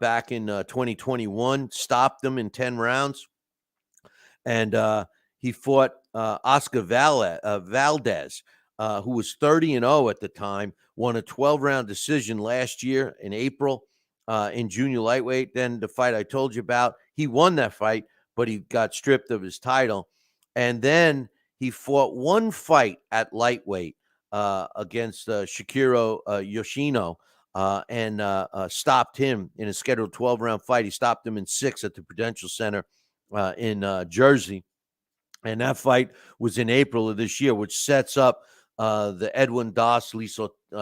back in 2021, stopped him in 10 rounds. And he fought Oscar Valdez, who was 30-0 at the time, won a 12-round decision last year in April in junior lightweight. Then the fight I told you about, he won that fight, but he got stripped of his title. And then he fought one fight at lightweight against Shakiro Yoshino and stopped him in a scheduled 12-round fight. He stopped him in 6 at the Prudential Center in Jersey. And that fight was in April of this year, which sets up the Edwin De Los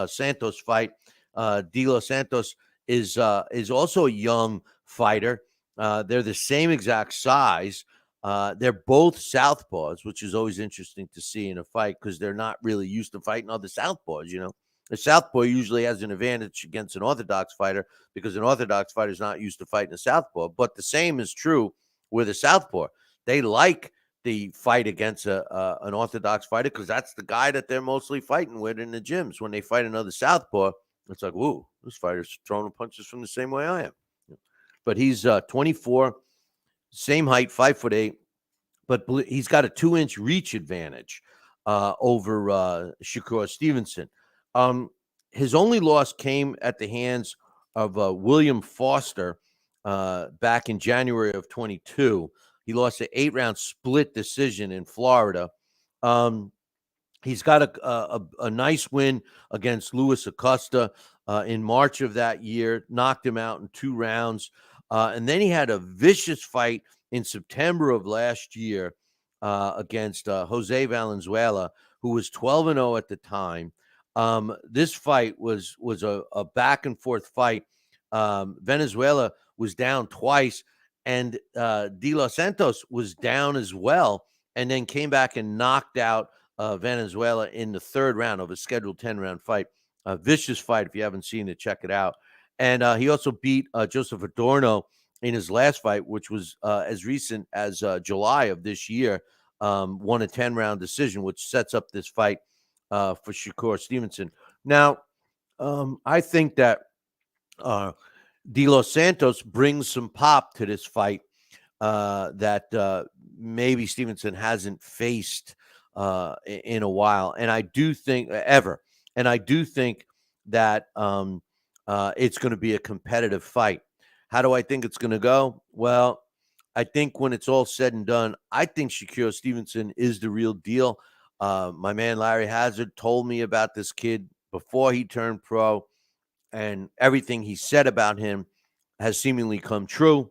Santos fight. De Los Santos is also a young fighter. They're the same exact size. They're both southpaws, which is always interesting to see in a fight because they're not really used to fighting other southpaws. The southpaw usually has an advantage against an orthodox fighter because an orthodox fighter is not used to fighting a southpaw. But the same is true with a southpaw. They like the fight against an orthodox fighter because that's the guy that they're mostly fighting with in the gyms. When they fight another southpaw, it's like, whoa, this fighter's throwing punches from the same way I am. But he's 24, same height, 5'8", but he's got a 2-inch reach advantage over Shakur Stevenson. His only loss came at the hands of William Foster back in January of 22. He lost an 8-round split decision in Florida. He's got a nice win against Luis Acosta in March of that year, knocked him out in 2 rounds. And then he had a vicious fight in September of last year against Jose Valenzuela, who was 12-0 at the time. This fight was a back and forth fight. Venezuela was down twice, and De Los Santos was down as well, and then came back and knocked out Venezuela in the 3rd round of a scheduled 10-round fight. A vicious fight. If you haven't seen it, check it out. And he also beat Joseph Adorno in his last fight, which was as recent as July of this year, won a 10-round decision, which sets up this fight for Shakur Stevenson. Now, I think that De Los Santos brings some pop to this fight that maybe Stevenson hasn't faced in a while. And I do think ever. And I do think that it's going to be a competitive fight. How do I think it's going to go? Well, I think when it's all said and done, I think Shakur Stevenson is the real deal. My man Larry Hazard told me about this kid before he turned pro, and everything he said about him has seemingly come true.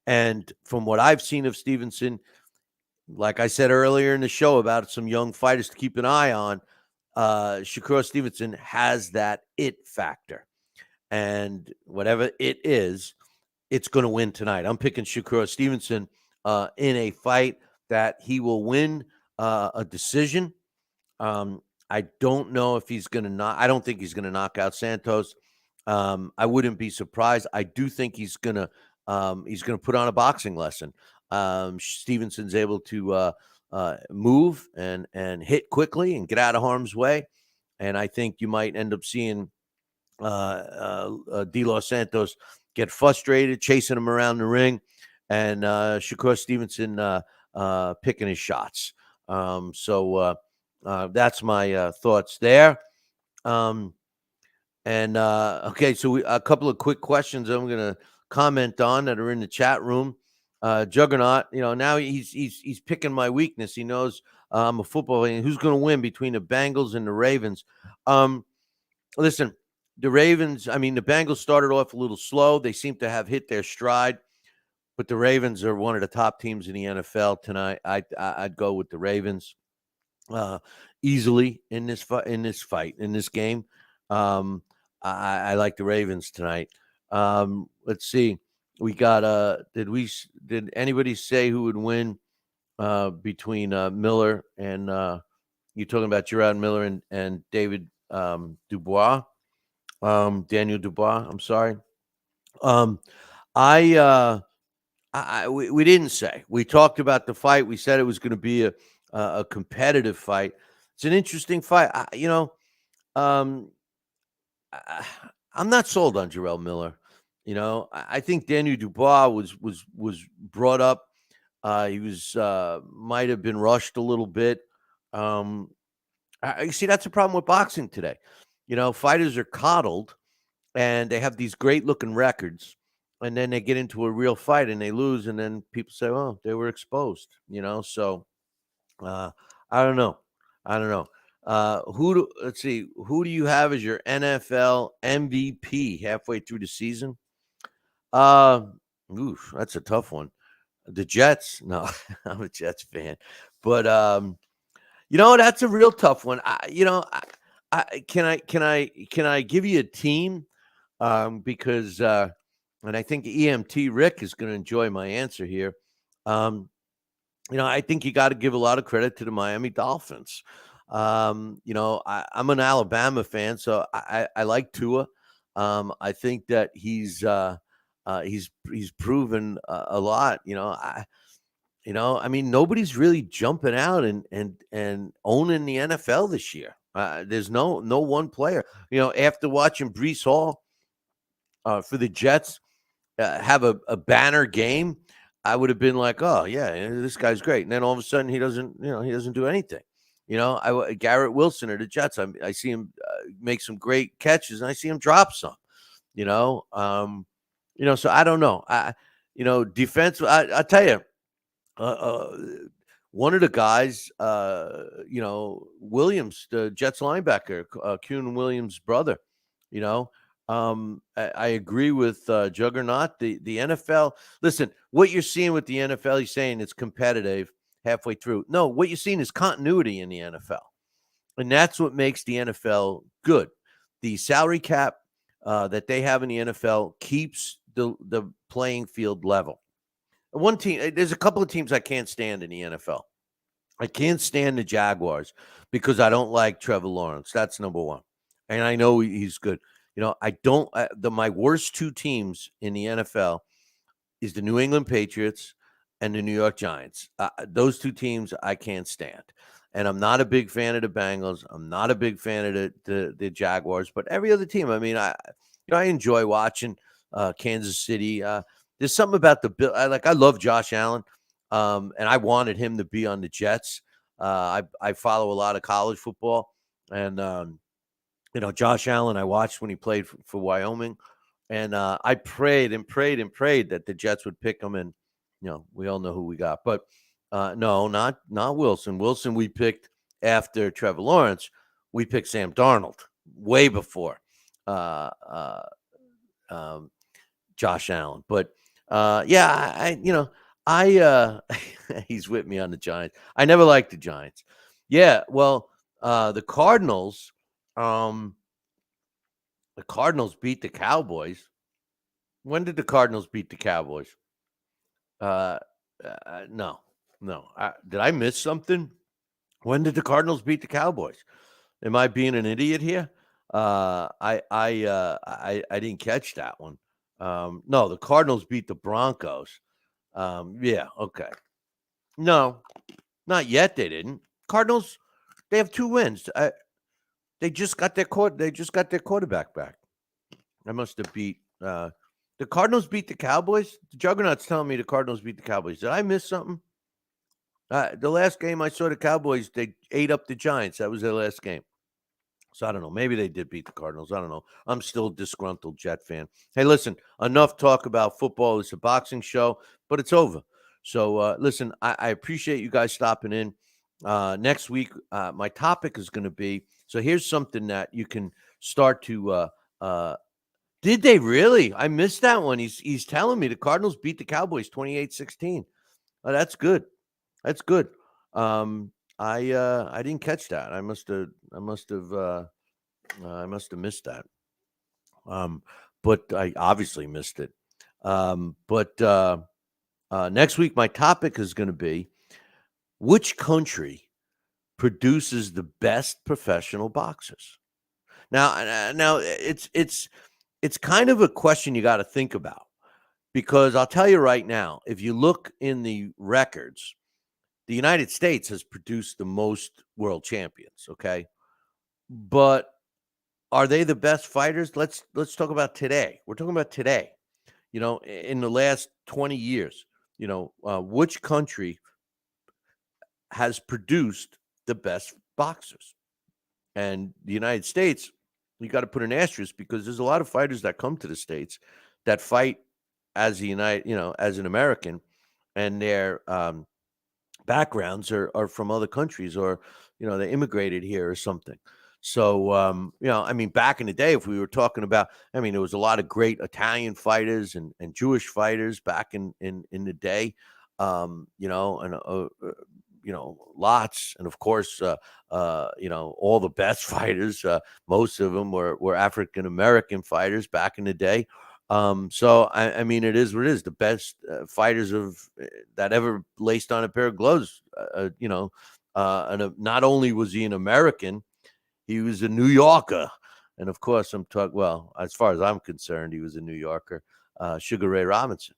And from what I've seen of Stevenson, like I said earlier in the show about some young fighters to keep an eye on, Shakur Stevenson has that it factor. And whatever it is, it's going to win tonight. I'm picking Shakur Stevenson in a fight that he will win a decision. I don't know if he's going to I don't think he's going to knock out Santos. I wouldn't be surprised. I do think he's going to put on a boxing lesson. Stevenson's able to move and hit quickly and get out of harm's way. And I think you might end up seeing De Los Santos get frustrated, chasing him around the ring, and Shakur Stevenson picking his shots. So that's my thoughts there. Okay, so a couple of quick questions I'm going to comment on that are in the chat room. Juggernaut, now he's picking my weakness. He knows I'm a football fan. Who's going to win between the Bengals and the Ravens? Listen, the Ravens, I mean, the Bengals started off a little slow. They seem to have hit their stride, but the Ravens are one of the top teams in the NFL tonight. I'd go with the Ravens uh, easily in this in this game. Um, I like the Ravens tonight. Let's see. We got did anybody say who would win between Miller and you talking about Gerard Miller and David Dubois? Daniel Dubois. I'm sorry. Um, I we didn't say. We talked about the fight. We said it was going to be a competitive fight. It's an interesting fight. Um, I, I'm not sold on Jarrell Miller. I think Daniel Dubois was brought up. He was might have been rushed a little bit. Um, you see, that's a problem with boxing today. Fighters are coddled and they have these great looking records, and then they get into a real fight and they lose, and then people say, "Oh, they were exposed." So uh, I don't know. I don't know. Let's see. Who do you have as your NFL MVP halfway through the season? Uh, that's a tough one. The Jets? No, I'm a Jets fan, but that's a real tough one. Can I give you a team? Because and I think EMT Rick is going to enjoy my answer here. I think you got to give a lot of credit to the Miami Dolphins. I'm an Alabama fan, so I like Tua. I think that he's proven a lot. I mean, nobody's really jumping out and owning the NFL this year. There's no one player. After watching Brees Hall for the Jets have a banner game, I would have been like, oh yeah, this guy's great. And then all of a sudden he doesn't do anything. Garrett Wilson or the Jets, I see him make some great catches and I see him drop some. So I don't know. Defense. I tell you, one of the guys, Williams, the Jets linebacker, Kuhn Williams' brother. I agree with Juggernaut. The NFL. Listen, what you're seeing with the NFL, he's saying it's competitive halfway through. No, what you're seeing is continuity in the NFL, and that's what makes the NFL good. The salary cap that they have in the NFL keeps the playing field level. One team, there's a couple of teams I can't stand in the NFL. I can't stand the Jaguars because I don't like Trevor Lawrence. That's number one, and I know he's good. I don't. My worst two teams in the NFL is the New England Patriots and the New York Giants. Those two teams I can't stand, and I'm not a big fan of the Bengals. I'm not a big fan of the Jaguars, but every other team. I mean, I enjoy watching Kansas City. There's something about the Bill. I love Josh Allen, and I wanted him to be on the Jets. I follow a lot of college football, and Josh Allen, I watched when he played for Wyoming, and I prayed and prayed and prayed that the Jets would pick him, and we all know who we got. But no, not Wilson. Wilson we picked after Trevor Lawrence. We picked Sam Darnold way before Josh Allen. But he's with me on the Giants. I never liked the Giants. Yeah, well, the Cardinals. The Cardinals beat the Cowboys. When did the Cardinals beat the Cowboys? No. Did I miss something? When did the Cardinals beat the Cowboys? Am I being an idiot here? I didn't catch that one. No, the Cardinals beat the Broncos. Yeah, okay. No, not yet. They didn't. Cardinals. They have 2 wins. They just got their quarterback back. I must have beat the Cardinals beat the Cowboys. The Juggernaut's telling me the Cardinals beat the Cowboys. Did I miss something? The last game I saw the Cowboys, they ate up the Giants. That was their last game. So I don't know. Maybe they did beat the Cardinals. I don't know. I'm still a disgruntled Jet fan. Hey, listen, enough talk about football. It's a boxing show, but it's over. So listen, I appreciate you guys stopping in. Next week, my topic is going to be, so here's something that you can start to Did they really? I missed that one. He's telling me the Cardinals beat the Cowboys 28-16. Oh, that's good. That's good. I didn't catch that. I must have missed that. But I obviously missed it. But next week my topic is going to be which country produces the best professional boxers. Now it's kind of a question you got to think about, because I'll tell you right now, if you look in the records, the United States has produced the most world champions, okay? But are they the best fighters? Let's talk about today. We're talking about today. In the last 20 years, which country has produced the best boxers? And the United States, you got to put an asterisk, because there's a lot of fighters that come to the States that fight as as an American, and their backgrounds are from other countries, or they immigrated here or something. So I mean, back in the day, if we were talking about, I mean, there was a lot of great Italian fighters and Jewish fighters back in the day, lots, and of course, all the best fighters, most of them were African American fighters back in the day. So I mean, it is what it is. The best fighters that ever laced on a pair of gloves. And not only was he an American, he was a New Yorker, and of course, I'm talking. Well, as far as I'm concerned, he was a New Yorker. Sugar Ray Robinson.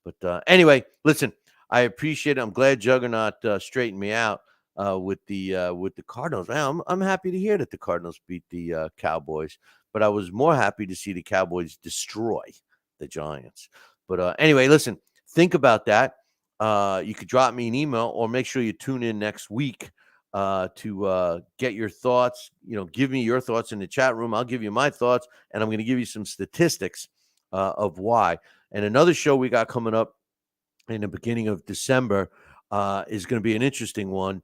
But anyway, listen. I appreciate it. I'm glad Juggernaut straightened me out with the Cardinals. Man, I'm happy to hear that the Cardinals beat the Cowboys, but I was more happy to see the Cowboys destroy the Giants. But anyway, listen, think about that. You could drop me an email, or make sure you tune in next week to get your thoughts. Give me your thoughts in the chat room. I'll give you my thoughts, and I'm going to give you some statistics of why. And another show we got coming up in the beginning of December is going to be an interesting one.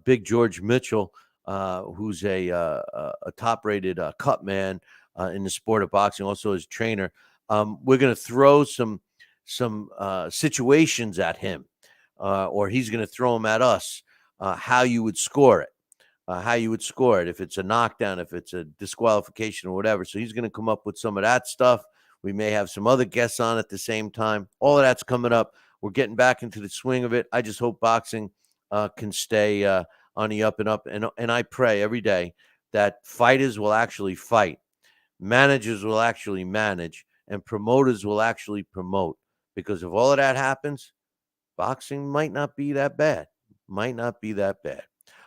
Big George Mitchell, who's a top-rated cut man in the sport of boxing, also as trainer. We're going to throw some situations at him, or he's going to throw them at us. How you would score it. If it's a knockdown, if it's a disqualification, or whatever. So he's going to come up with some of that stuff. We may have some other guests on at the same time. All of that's coming up. We're getting back into the swing of it. I just hope boxing can stay on the up and up. And I pray every day that fighters will actually fight, managers will actually manage, and promoters will actually promote. Because if all of that happens, boxing might not be that bad.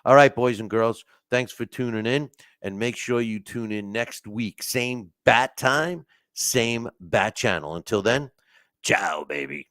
All right, boys and girls, thanks for tuning in. And make sure you tune in next week. Same bat time, same bat channel. Until then, ciao, baby.